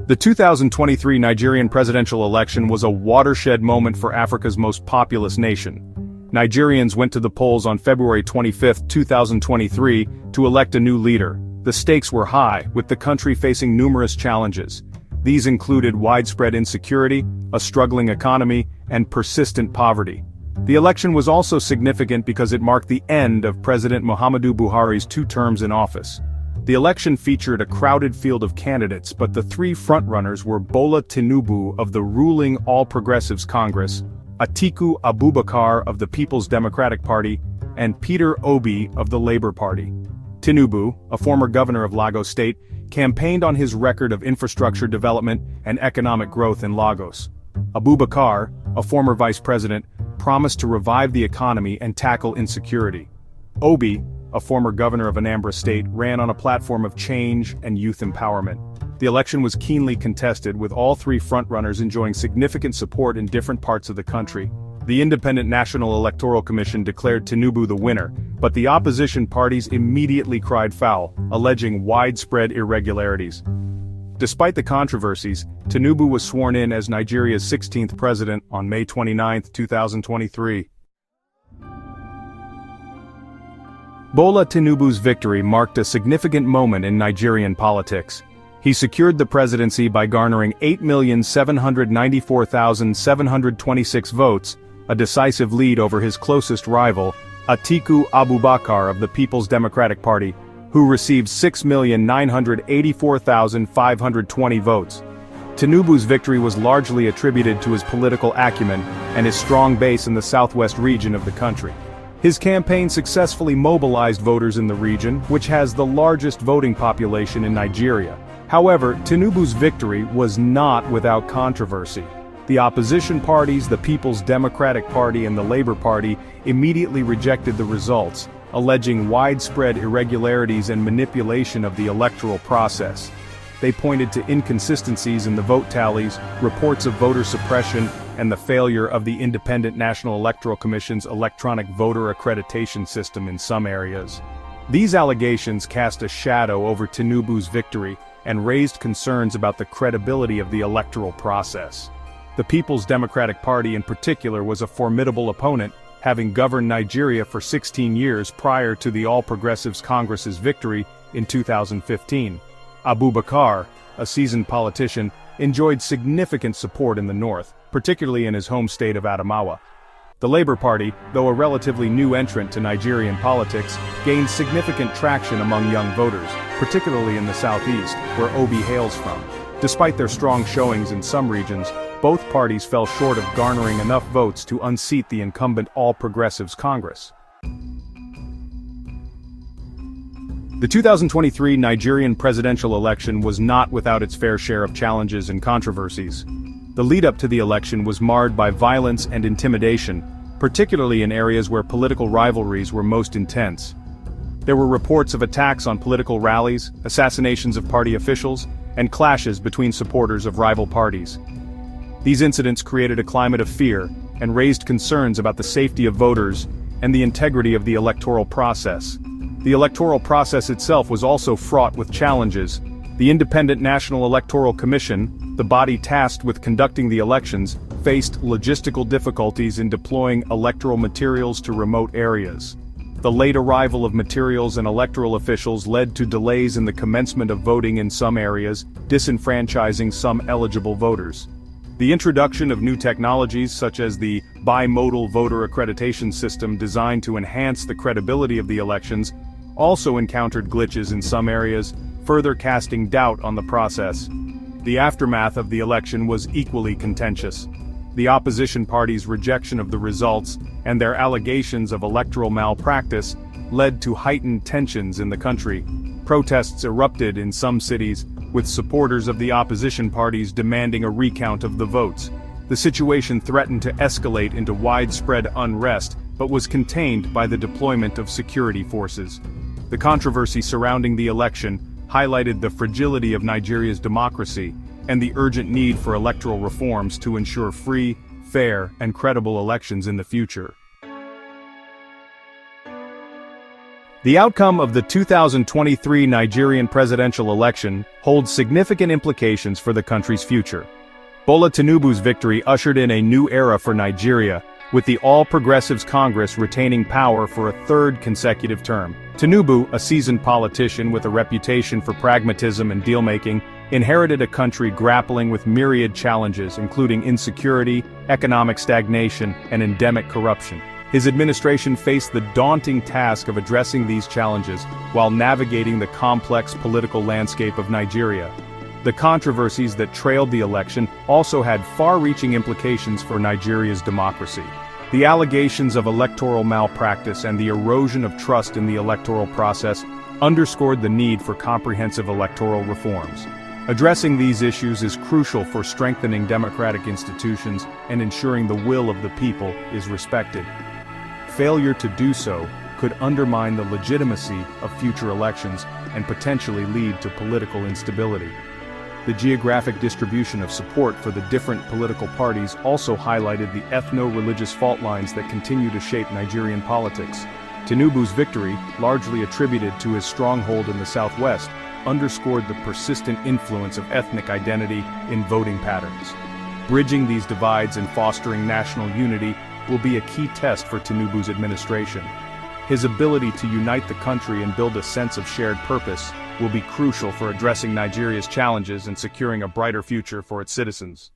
The 2023 Nigerian presidential election was a watershed moment for Africa's most populous nation. Nigerians went to the polls on February 25, 2023, to elect a new leader. The stakes were high, with the country facing numerous challenges. These included widespread insecurity, a struggling economy, and persistent poverty. The election was also significant because it marked the end of President Muhammadu Buhari's 2 terms in office. The election featured a crowded field of candidates, but the 3 frontrunners were Bola Tinubu of the ruling All Progressives Congress, Atiku Abubakar of the People's Democratic Party, and Peter Obi of the Labour Party. Tinubu, a former governor of Lagos State, campaigned on his record of infrastructure development and economic growth in Lagos. Abubakar, a former vice president, promised to revive the economy and tackle insecurity. Obi, a former governor of Anambra State, ran on a platform of change and youth empowerment. The election was keenly contested, with all 3 frontrunners enjoying significant support in different parts of the country. The Independent National Electoral Commission declared Tinubu the winner, but the opposition parties immediately cried foul, alleging widespread irregularities. Despite the controversies, Tinubu was sworn in as Nigeria's 16th president on May 29, 2023. Bola Tinubu's victory marked a significant moment in Nigerian politics. He secured the presidency by garnering 8,794,726 votes, a decisive lead over his closest rival, Atiku Abubakar of the People's Democratic Party, who received 6,984,520 votes. Tinubu's victory was largely attributed to his political acumen and his strong base in the southwest region of the country. His campaign successfully mobilized voters in the region, which has the largest voting population in Nigeria. However, Tinubu's victory was not without controversy. The opposition parties, the People's Democratic Party and the Labour Party, immediately rejected the results, alleging widespread irregularities and manipulation of the electoral process. They pointed to inconsistencies in the vote tallies, reports of voter suppression, and the failure of the Independent National Electoral Commission's electronic voter accreditation system in some areas. These allegations cast a shadow over Tinubu's victory and raised concerns about the credibility of the electoral process. The People's Democratic Party in particular was a formidable opponent, having governed Nigeria for 16 years prior to the All Progressives Congress's victory in 2015. Abubakar, a seasoned politician, enjoyed significant support in the north, particularly in his home state of Adamawa. The Labour Party, though a relatively new entrant to Nigerian politics, gained significant traction among young voters, particularly in the southeast, where Obi hails from. Despite their strong showings in some regions, both parties fell short of garnering enough votes to unseat the incumbent All Progressives Congress. The 2023 Nigerian presidential election was not without its fair share of challenges and controversies. The lead-up to the election was marred by violence and intimidation, particularly in areas where political rivalries were most intense. There were reports of attacks on political rallies, assassinations of party officials, and clashes between supporters of rival parties. These incidents created a climate of fear and raised concerns about the safety of voters and the integrity of the electoral process. The electoral process itself was also fraught with challenges. The Independent National Electoral Commission, the body tasked with conducting the elections, faced logistical difficulties in deploying electoral materials to remote areas. The late arrival of materials and electoral officials led to delays in the commencement of voting in some areas, disenfranchising some eligible voters. The introduction of new technologies such as the bimodal voter accreditation system designed to enhance the credibility of the elections also encountered glitches in some areas, further casting doubt on the process. The aftermath of the election was equally contentious. The opposition party's rejection of the results and their allegations of electoral malpractice led to heightened tensions in the country. Protests erupted in some cities, with supporters of the opposition parties demanding a recount of the votes. The situation threatened to escalate into widespread unrest, but was contained by the deployment of security forces. The controversy surrounding the election highlighted the fragility of Nigeria's democracy and the urgent need for electoral reforms to ensure free, fair, and credible elections in the future. The outcome of the 2023 Nigerian presidential election holds significant implications for the country's future. Bola Tinubu's victory ushered in a new era for Nigeria, with the All Progressives Congress retaining power for a third consecutive term. Tinubu, a seasoned politician with a reputation for pragmatism and deal-making, inherited a country grappling with myriad challenges including insecurity, economic stagnation, and endemic corruption. His administration faced the daunting task of addressing these challenges while navigating the complex political landscape of Nigeria. The controversies that trailed the election also had far-reaching implications for Nigeria's democracy. The allegations of electoral malpractice and the erosion of trust in the electoral process underscored the need for comprehensive electoral reforms. Addressing these issues is crucial for strengthening democratic institutions and ensuring the will of the people is respected. Failure to do so could undermine the legitimacy of future elections and potentially lead to political instability. The geographic distribution of support for the different political parties also highlighted the ethno-religious fault lines that continue to shape Nigerian politics. Tinubu's victory, largely attributed to his stronghold in the southwest, underscored the persistent influence of ethnic identity in voting patterns. Bridging these divides and fostering national unity will be a key test for Tinubu's administration. His ability to unite the country and build a sense of shared purpose will be crucial for addressing Nigeria's challenges and securing a brighter future for its citizens.